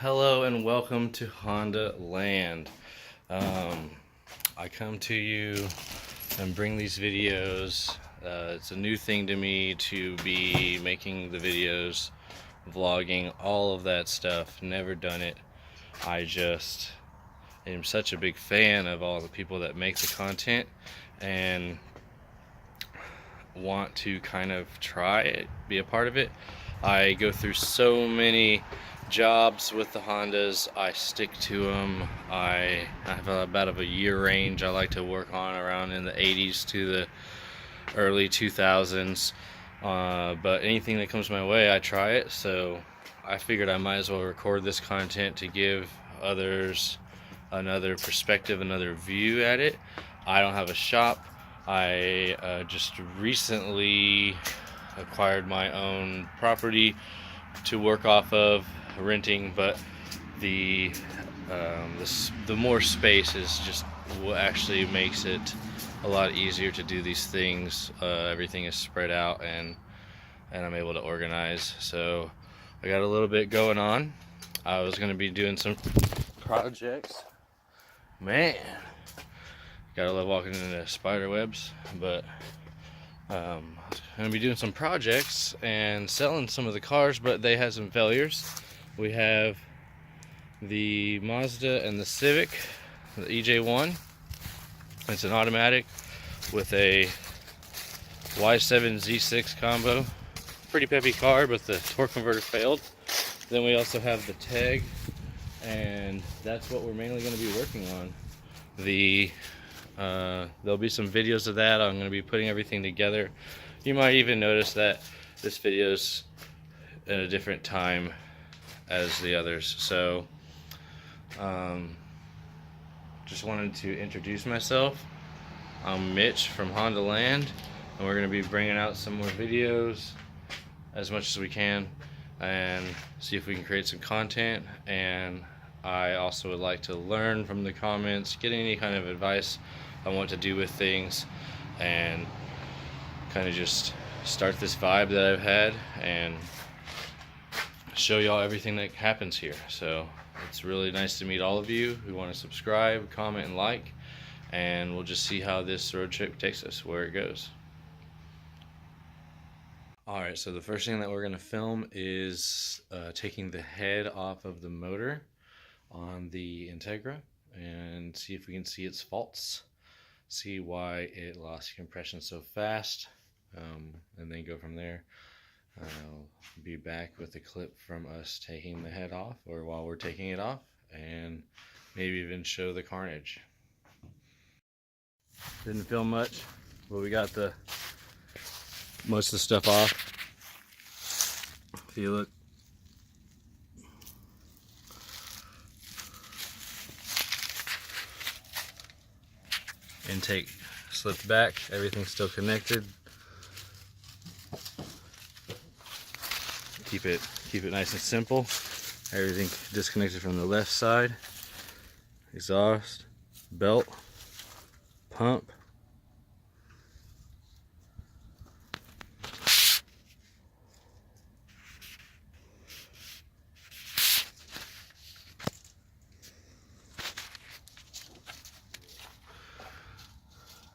Hello and welcome to Honda Land. I come to you and bring these videos. It's a new thing to me to be making the videos, vlogging, all of that stuff. Never done it. I just am such a big fan of all the people that make the content and want to kind of try it, be a part of it. I go through so many jobs with the Hondas. I stick to them. I have about a year range I like to work on, around in the 80s to the early 2000s. But anything that comes my way, I try it. So I figured I might as well record this content to give others another perspective, another view at it. I don't have a shop. I just recently acquired my own property to work off of, renting, but the more space is just what actually makes it a lot easier to do these things. Everything is spread out and I'm able to organize. So I got a little bit going on. I was going to be doing some projects. Man, gotta love walking into spider webs, but I'm going to be doing some projects and selling some of the cars, but they had some failures. We have the Mazda and the Civic, the EJ1. It's an automatic with a Y7 Z6 combo. Pretty peppy car, but the torque converter failed. Then we also have the Teg, and that's what we're mainly going to be working on. There'll be some videos of that. I'm going to be putting everything together. You might even notice that this video's at a different time as the others. So just wanted to introduce myself. I'm Mitch from Honda Land, and we're going to be bringing out some more videos as much as we can and see if we can create some content. And I also would like to learn from the comments, get any kind of advice on what to do with things, and kind of just start this vibe that I've had and show y'all everything that happens here. So it's really nice to meet all of you who want to subscribe, comment, and like, and we'll just see how this road trip takes us, where it goes. Alright, so the first thing that we're going to film is taking the head off of the motor on the Integra and see if we can see its faults, see why it lost compression so fast, and then go from there. I'll be back with a clip from us taking the head off, or while we're taking it off, and maybe even show the carnage. Didn't film much, but we got most of the stuff off. If you look, intake slipped back, everything's still connected. Keep it nice and simple. Everything disconnected from the left side. Exhaust, belt, pump.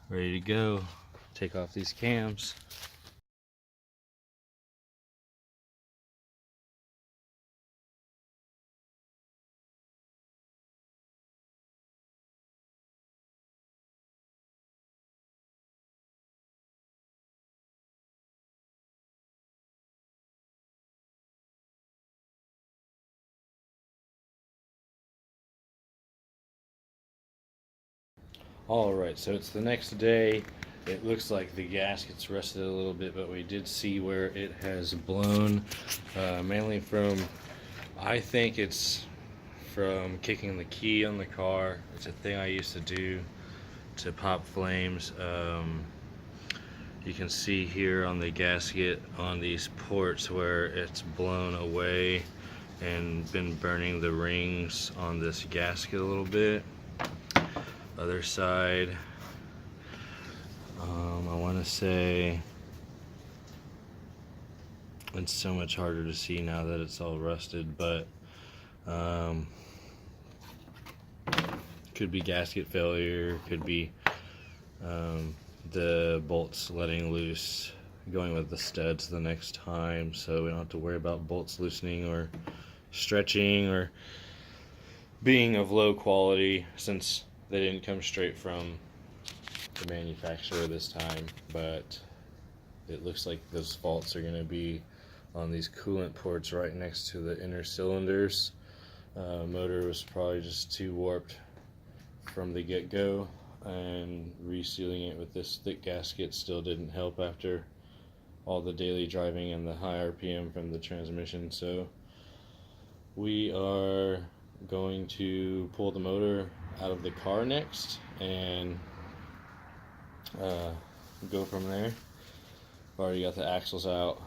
Ready to go. Take off these cams. Alright, so it's the next day. It looks like the gasket's rusted a little bit, but we did see where it has blown, mainly from, I think it's from kicking the key on the car. It's a thing I used to do to pop flames. You can see here on the gasket on these ports where it's blown away and been burning the rings on this gasket a little bit. Other side, I want to say it's so much harder to see now that it's all rusted, but Could be gasket failure, could be the bolts letting loose, going with the studs the next time, so we don't have to worry about bolts loosening or stretching or being of low quality, since they didn't come straight from the manufacturer this time. But it looks like those faults are going to be on these coolant ports right next to the inner cylinders. Motor was probably just too warped from the get-go, and resealing it with this thick gasket still didn't help after all the daily driving and the high RPM from the transmission. So we are going to pull the motor out of the car next and go from there. I've already got the axles out,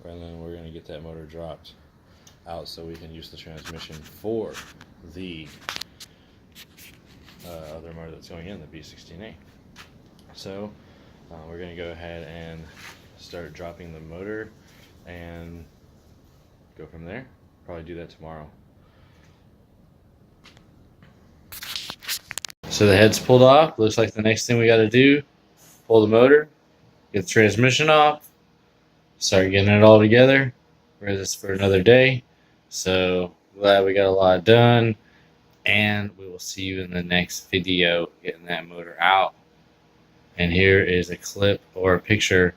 and then we're going to get that motor dropped out so we can use the transmission for the other motor that's going in, the B16A. So we're going to go ahead and start dropping the motor and go from there. Probably do that tomorrow. So the head's pulled off. Looks like the next thing we got to do, pull the motor, get the transmission off, start getting it all together. Ready this for another day. So glad we got a lot done, and we will see you in the next video getting that motor out. And here is a clip or a picture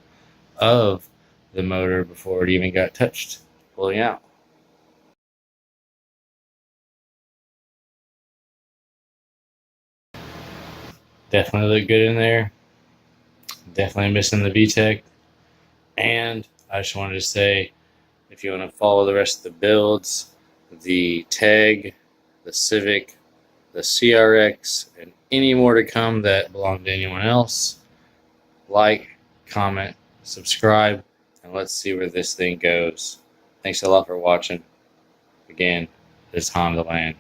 of the motor before it even got touched, pulling out. Definitely look good in there. Definitely missing the VTEC. And I just wanted to say, if you want to follow the rest of the builds, the TEG, the Civic, the CRX, and any more to come that belong to anyone else, like, comment, subscribe, and let's see where this thing goes. Thanks a lot for watching. Again, this is Honda Land.